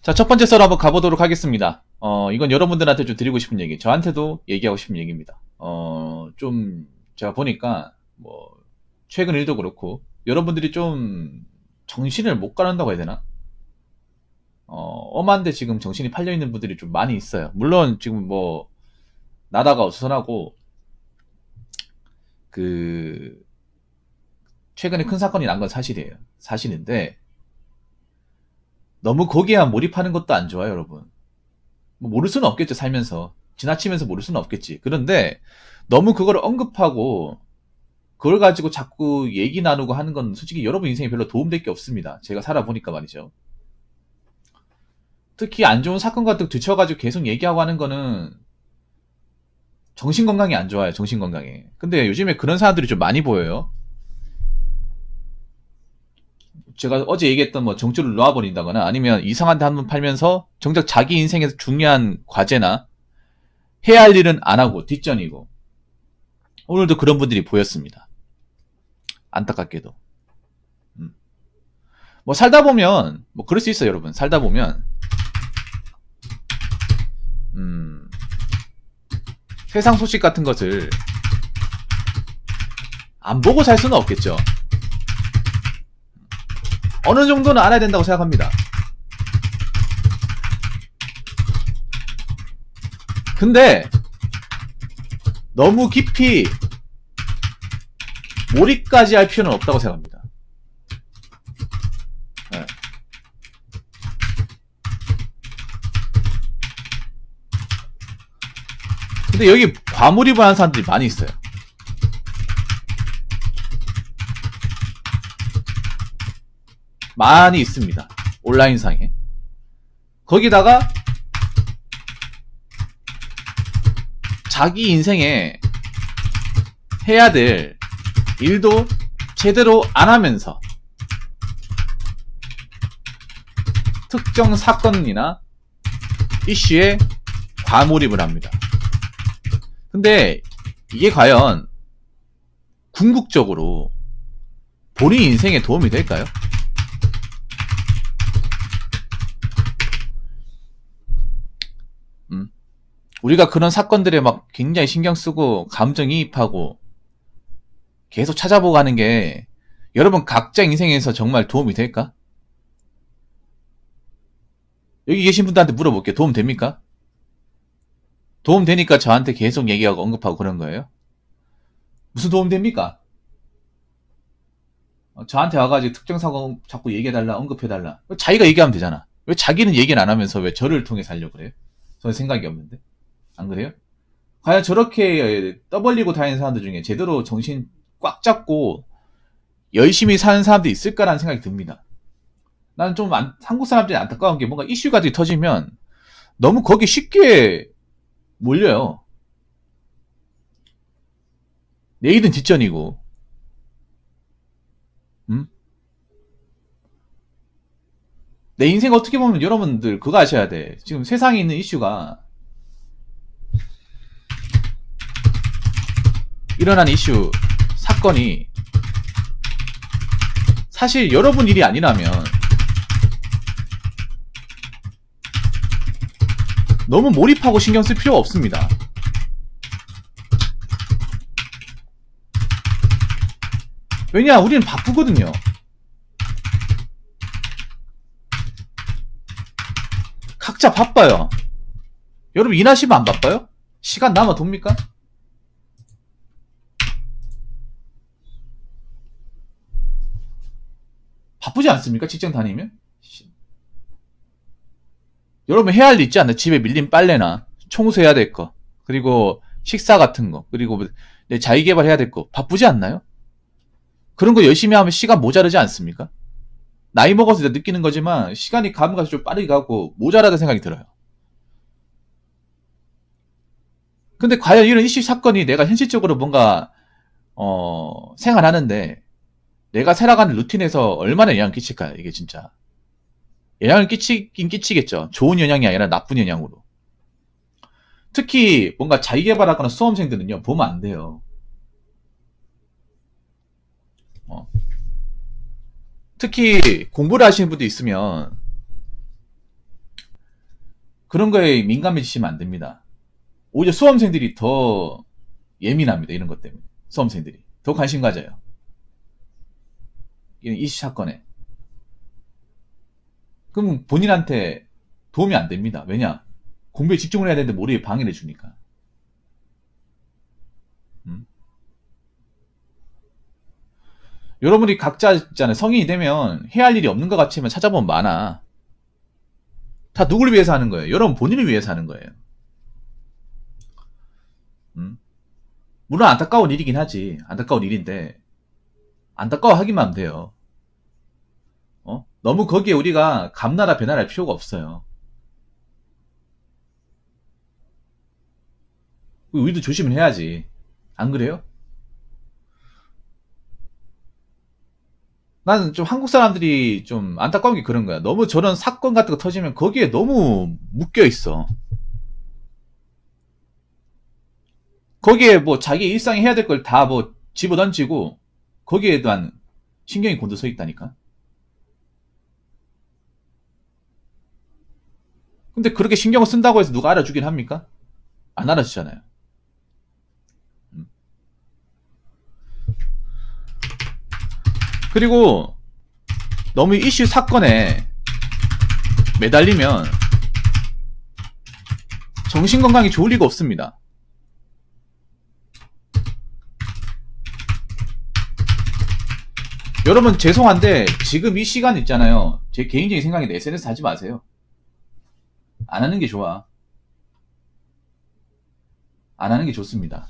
자, 첫 번째 썰 한번 가보도록 하겠습니다. 이건 여러분들한테 좀 드리고 싶은 얘기, 저한테도 얘기하고 싶은 얘기입니다. 좀, 제가 보니까, 최근 일도 그렇고, 여러분들이 좀, 정신을 못 가른다고 해야 되나? 엄한데 지금 정신이 팔려있는 분들이 좀 많이 있어요. 물론, 지금 나라가 어수선하고, 최근에 큰 사건이 난 건 사실이에요. 사실인데, 너무 거기에만 몰입하는 것도 안 좋아요, 여러분. 모를 수는 없겠죠, 살면서. 지나치면서 모를 수는 없겠지. 그런데 너무 그걸 언급하고 그걸 가지고 자꾸 얘기 나누고 하는 건 솔직히 여러분 인생에 별로 도움될 게 없습니다. 제가 살아보니까 말이죠. 특히 안 좋은 사건 같은 거 뒤쳐가지고 계속 얘기하고 하는 거는 정신건강이 안 좋아요, 정신건강에. 근데 요즘에 그런 사람들이 좀 많이 보여요. 제가 어제 얘기했던 정주를 놓아버린다거나 아니면 이상한 데 한번 팔면서 정작 자기 인생에서 중요한 과제나 해야 할 일은 안 하고 뒷전이고 오늘도 그런 분들이 보였습니다. 안타깝게도. 살다 보면 그럴 수 있어요, 여러분. 살다 보면 세상 소식 같은 것을 안 보고 살 수는 없겠죠. 어느 정도는 알아야 된다고 생각합니다. 근데 너무 깊이 몰입까지 할 필요는 없다고 생각합니다. 네. 근데 여기 과몰입을 하는 사람들이 많이 있어요. 많이 있습니다. 온라인상에. 거기다가 자기 인생에 해야 될 일도 제대로 안 하면서 특정 사건이나 이슈에 과몰입을 합니다. 근데 이게 과연 궁극적으로 본인 인생에 도움이 될까요? 우리가 그런 사건들에 굉장히 신경 쓰고 감정이입하고 계속 찾아보고 하는 게 여러분 각자 인생에서 정말 도움이 될까? 여기 계신 분들한테 물어볼게요. 도움 됩니까? 도움 되니까 저한테 계속 얘기하고 언급하고 그런 거예요? 무슨 도움 됩니까? 저한테 와가지고 특정 사건 자꾸 얘기해달라, 언급해달라. 자기가 얘기하면 되잖아. 왜 자기는 얘기는 안 하면서 왜 저를 통해 살려고 그래요? 저는 생각이 없는데. 안 그래요? 과연 저렇게 떠벌리고 다니는 사람들 중에 제대로 정신 꽉 잡고 열심히 사는 사람들이 있을까라는 생각이 듭니다. 나는 좀 한국 사람들이 안타까운 게 뭔가 이슈가 터지면 너무 거기 쉽게 몰려요. 내일은 뒷전이고. 내 인생 어떻게 보면 여러분들 그거 아셔야 돼. 지금 세상에 있는 이슈가 일어난 이슈, 사건이 사실 여러분 일이 아니라면 너무 몰입하고 신경 쓸 필요가 없습니다. 왜냐, 우리는 바쁘거든요. 각자 바빠요. 여러분 일하시면 안 바빠요? 시간 남아 돕니까? 바쁘지 않습니까? 직장 다니면? 여러분 해야 할 일 있지 않나요? 집에 밀린 빨래나 청소해야 될 거, 그리고 식사 같은 거, 그리고 내 자기개발 해야 될 거 바쁘지 않나요? 그런 거 열심히 하면 시간 모자르지 않습니까? 나이 먹어서 느끼는 거지만 시간이 가면 갈수록 좀 빠르게 가고 모자라다는 생각이 들어요. 근데 과연 이런 이슈 사건이 내가 현실적으로 뭔가 생활하는데 내가 살아가는 루틴에서 얼마나 영향을 끼칠까요? 이게 진짜 영향을 끼치긴 끼치겠죠. 좋은 영향이 아니라 나쁜 영향으로. 특히 뭔가 자기개발하거나 수험생들은요, 보면 안 돼요. 특히 공부를 하시는 분도 있으면 그런 거에 민감해지시면 안 됩니다. 오히려 수험생들이 더 예민합니다. 이런 것 때문에. 수험생들이. 더 관심 가져요. 이 사건에. 그럼 본인한테 도움이 안 됩니다. 왜냐? 공부에 집중을 해야 되는데 머리에 방해를 해주니까. 여러분이 각자 있잖아요. 성인이 되면 해야 할 일이 없는 것 같지만 찾아보면 많아. 다 누구를 위해서 하는 거예요? 여러분 본인을 위해서 하는 거예요. 물론 안타까운 일이긴 하지. 안타까운 일인데 안타까워하기만 하면 돼요. 너무 거기에 우리가 감나라 배나라 할 필요가 없어요. 우리도 조심을 해야지. 안 그래요? 나는 좀 한국 사람들이 좀 안타까운 게 그런 거야. 너무 저런 사건 같은 거 터지면 거기에 너무 묶여 있어. 거기에 뭐 자기 일상에 해야 될 걸 다 뭐 집어던지고 거기에 대한 신경이 곤두서 있다니까. 근데 그렇게 신경을 쓴다고 해서 누가 알아주긴 합니까? 안 알아주잖아요. 그리고 너무 이슈 사건에 매달리면 정신건강이 좋을 리가 없습니다. 여러분 죄송한데 지금 이 시간 있잖아요. 제 개인적인 생각인데 SNS 하지 마세요. 안 하는 게 좋아. 안 하는 게 좋습니다.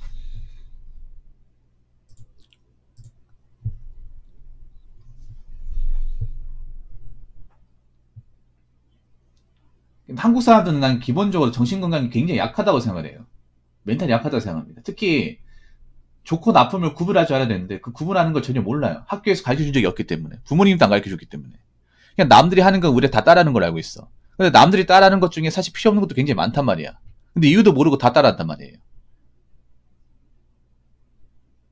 한국 사람들은 난 기본적으로 정신건강이 굉장히 약하다고 생각을 해요. 멘탈이 약하다고 생각합니다. 특히 좋고 나쁨을 구분할 줄 알아야 되는데 그 구분하는 걸 전혀 몰라요. 학교에서 가르쳐준 적이 없기 때문에. 부모님도 안 가르쳐줬기 때문에. 그냥 남들이 하는 건 우리가 다 따라하는 걸 알고 있어. 근데 남들이 따라하는 것 중에 사실 필요 없는 것도 굉장히 많단 말이야. 근데 이유도 모르고 다 따라한단 말이에요.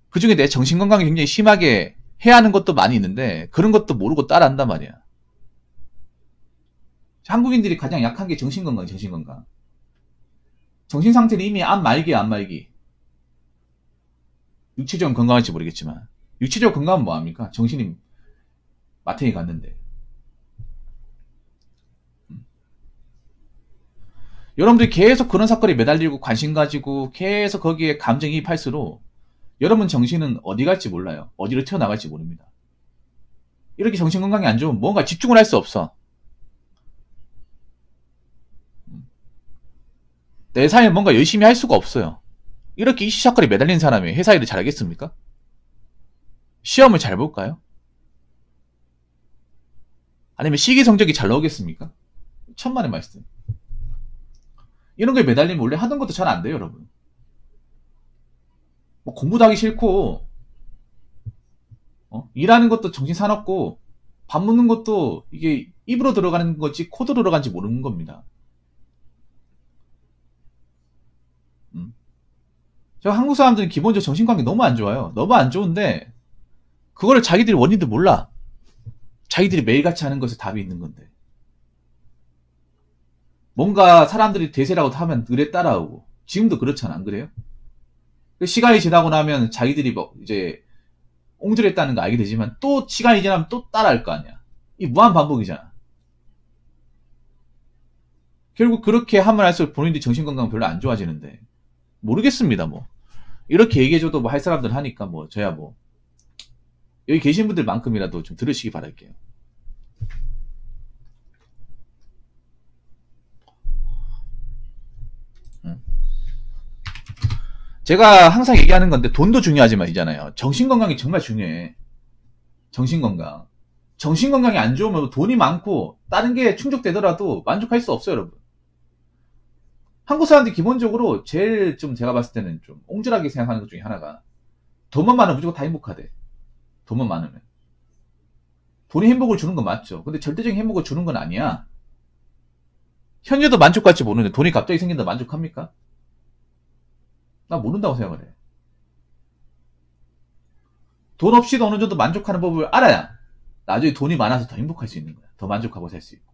그 중에 내 정신건강이 굉장히 심하게 해야 하는 것도 많이 있는데 그런 것도 모르고 따라한단 말이야. 한국인들이 가장 약한 게 정신건강, 정신건강. 정신상태는 이미 안 말기야, 안 말기. 육체적인 건강할지 모르겠지만. 육체적 건강은 뭐합니까? 정신이 마탱이 갔는데. 여러분들이 계속 그런 사건에 매달리고 관심 가지고 계속 거기에 감정이입할수록 여러분 정신은 어디 갈지 몰라요. 어디로 튀어나갈지 모릅니다. 이렇게 정신건강이 안 좋으면 뭔가 집중을 할 수 없어. 내 삶에 뭔가 열심히 할 수가 없어요. 이렇게 이슈 사건에 매달린 사람이 회사 일을 잘하겠습니까? 시험을 잘 볼까요? 아니면 시기 성적이 잘 나오겠습니까? 천만의 말씀. 이런 거에 매달리면 원래 하던 것도 잘 안 돼요, 여러분. 뭐 공부도 하기 싫고, 일하는 것도 정신 사납고, 밥 먹는 것도 이게 입으로 들어가는 거지 코도 들어간지 모르는 겁니다. 저 한국 사람들은 기본적으로 정신관계 너무 안 좋아요. 너무 안 좋은데 그거를 자기들이 원인도 몰라. 자기들이 매일같이 하는 것에 답이 있는 건데. 뭔가 사람들이 대세라고 하면 의뢰 따라오고. 지금도 그렇잖아, 안 그래요? 시간이 지나고 나면 자기들이 뭐 이제 옹졸했다는 거 알게 되지만 또 시간이 지나면 또 따라할 거 아니야. 이 무한 반복이잖아. 결국 그렇게 하면 할수록 본인들이 정신건강 별로 안 좋아지는데 모르겠습니다. 뭐 이렇게 얘기해줘도 뭐 할 사람들 하니까 뭐 저야 뭐 여기 계신 분들만큼이라도 좀 들으시기 바랄게요. 제가 항상 얘기하는 건데 돈도 중요하지만 이잖아요. 정신건강이 정말 중요해. 정신건강. 정신건강이 안 좋으면 돈이 많고 다른 게 충족되더라도 만족할 수 없어요, 여러분. 한국 사람들이 기본적으로 제일 좀 제가 봤을 때는 좀 옹졸하게 생각하는 것 중에 하나가 돈만 많으면 무조건 다 행복하대. 돈만 많으면. 돈이 행복을 주는 건 맞죠. 근데 절대적인 행복을 주는 건 아니야. 현재도 만족할지 모르는데 돈이 갑자기 생긴다 만족합니까? 나 모른다고 생각을 해. 돈 없이도 어느 정도 만족하는 법을 알아야 나중에 돈이 많아서 더 행복할 수 있는 거야. 더 만족하고 살 수 있고.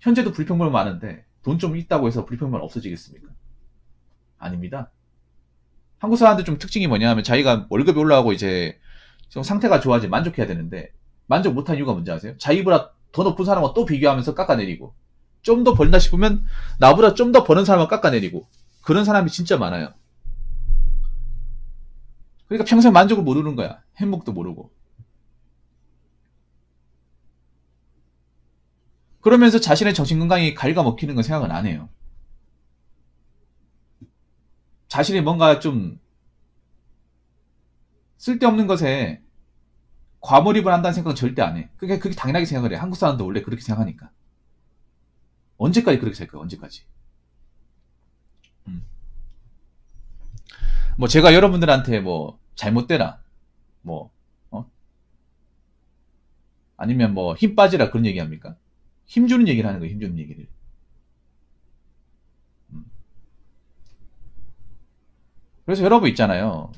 현재도 불평불만 많은데 돈 좀 있다고 해서 불평불만 없어지겠습니까? 아닙니다. 한국 사람들 좀 특징이 뭐냐면 자기가 월급이 올라가고 이제 좀 상태가 좋아지 만족해야 되는데 만족 못한 이유가 뭔지 아세요? 자기보다 더 높은 사람과 또 비교하면서 깎아내리고 좀 더 벌나 싶으면 나보다 좀 더 버는 사람을 깎아내리고 그런 사람이 진짜 많아요. 그러니까 평생 만족을 모르는 거야. 행복도 모르고. 그러면서 자신의 정신건강이 갉아먹히는 건 생각은 안 해요. 자신이 뭔가 좀 쓸데없는 것에 과몰입을 한다는 생각은 절대 안 해. 그게 당연하게 생각을 해. 한국 사람도 원래 그렇게 생각하니까. 언제까지 그렇게 살 거야, 언제까지. 뭐 제가 여러분들한테 뭐 잘못되라, 뭐, 아니면 뭐 힘 빠지라 그런 얘기 합니까? 힘주는 얘기를 하는 거예요, 힘주는 얘기를. 그래서 여러분 있잖아요.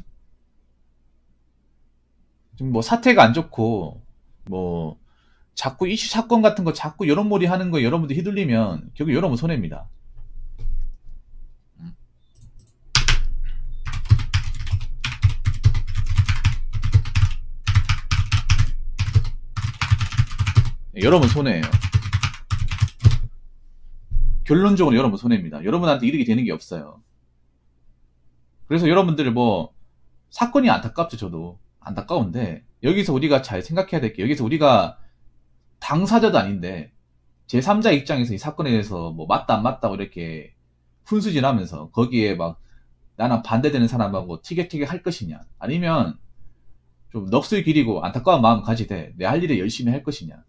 지금 뭐 사태가 안 좋고, 뭐, 자꾸 이슈 사건 같은 거 자꾸 여론몰이 하는 거 여러분들 휘둘리면 결국 여러분 손해입니다. 여러분 손해예요. 결론적으로 여러분 손해입니다. 여러분한테 이득이 되는 게 없어요. 그래서 여러분들 뭐 사건이 안타깝죠. 저도 안타까운데 여기서 우리가 잘 생각해야 될 게, 여기서 우리가 당사자도 아닌데 제3자 입장에서 이 사건에 대해서 뭐 맞다 안 맞다 이렇게 훈수질하면서 거기에 막 나랑 반대되는 사람하고 티격태격 할 것이냐, 아니면 좀 넋을 기리고 안타까운 마음 가지되 내 할 일을 열심히 할 것이냐,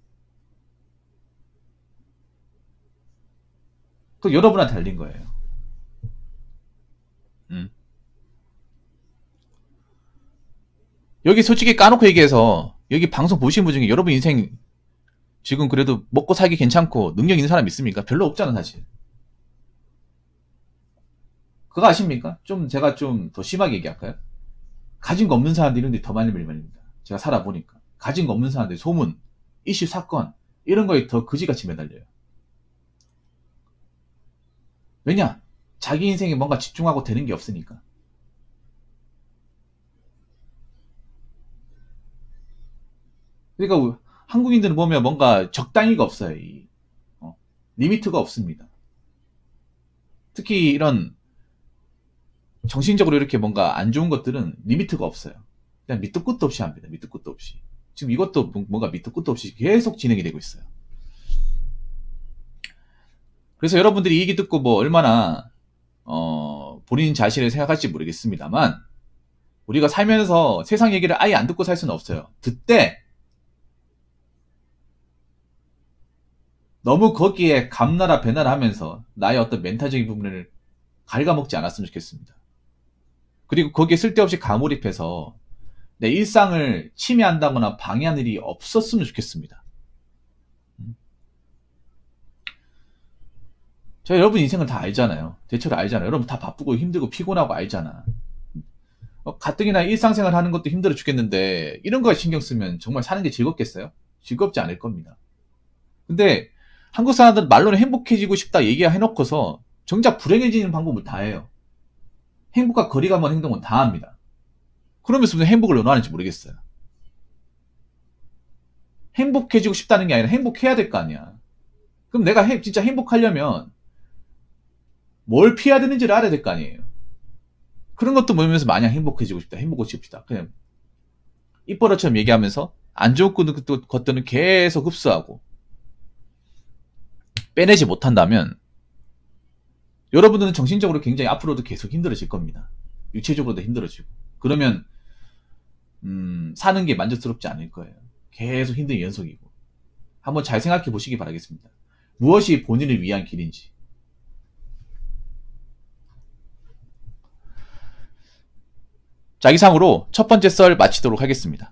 그 여러분한테 달린 거예요. 여기 솔직히 까놓고 얘기해서 여기 방송 보신 분 중에 여러분 인생 지금 그래도 먹고 살기 괜찮고 능력 있는 사람 있습니까? 별로 없잖아 사실. 그거 아십니까? 좀 제가 좀 더 심하게 얘기할까요? 가진 거 없는 사람들이 이런 데 더 많이 밀립니다. 제가 살아보니까 가진 거 없는 사람들 소문, 이슈, 사건 이런 거에 더 그지같이 매달려요. 왜냐? 자기 인생에 뭔가 집중하고 되는 게 없으니까. 그러니까 한국인들은 보면 뭔가 적당히가 없어요. 리미트가 없습니다. 특히 이런 정신적으로 이렇게 뭔가 안 좋은 것들은 리미트가 없어요. 그냥 밑도 끝도 없이 합니다. 밑도 끝도 없이. 지금 이것도 뭔가 밑도 끝도 없이 계속 진행이 되고 있어요. 그래서 여러분들이 이 얘기 듣고 뭐 얼마나 본인 자신을 생각할지 모르겠습니다만, 우리가 살면서 세상 얘기를 아예 안 듣고 살 수는 없어요. 듣되 너무 거기에 감나라 배나라 하면서 나의 어떤 멘탈적인 부분을 갉아먹지 않았으면 좋겠습니다. 그리고 거기에 쓸데없이 가몰입해서 내 일상을 침해한다거나 방해하는 일이 없었으면 좋겠습니다. 저 여러분 인생을 다 알잖아요. 대체로 알잖아요. 여러분 다 바쁘고 힘들고 피곤하고 알잖아. 가뜩이나 일상생활 하는 것도 힘들어 죽겠는데 이런 거에 신경 쓰면 정말 사는 게 즐겁겠어요? 즐겁지 않을 겁니다. 근데 한국 사람들은 말로는 행복해지고 싶다 얘기해놓고서 정작 불행해지는 방법을 다 해요. 행복과 거리가 먼 행동은 다 합니다. 그러면서 무슨 행복을 원하는지 모르겠어요. 행복해지고 싶다는 게 아니라 행복해야 될 거 아니야. 그럼 내가 진짜 행복하려면 뭘 피해야 되는지를 알아야 될 거 아니에요. 그런 것도 모이면서 마냥 행복해지고 싶다, 행복해지고 싶다, 그냥 입버릇처럼 얘기하면서 안 좋은 것들은 계속 흡수하고 빼내지 못한다면 여러분들은 정신적으로 굉장히 앞으로도 계속 힘들어질 겁니다. 육체적으로도 힘들어지고. 그러면 사는 게 만족스럽지 않을 거예요. 계속 힘든 연속이고. 한번 잘 생각해 보시기 바라겠습니다. 무엇이 본인을 위한 길인지. 자, 이상으로 첫 번째 썰 마치도록 하겠습니다.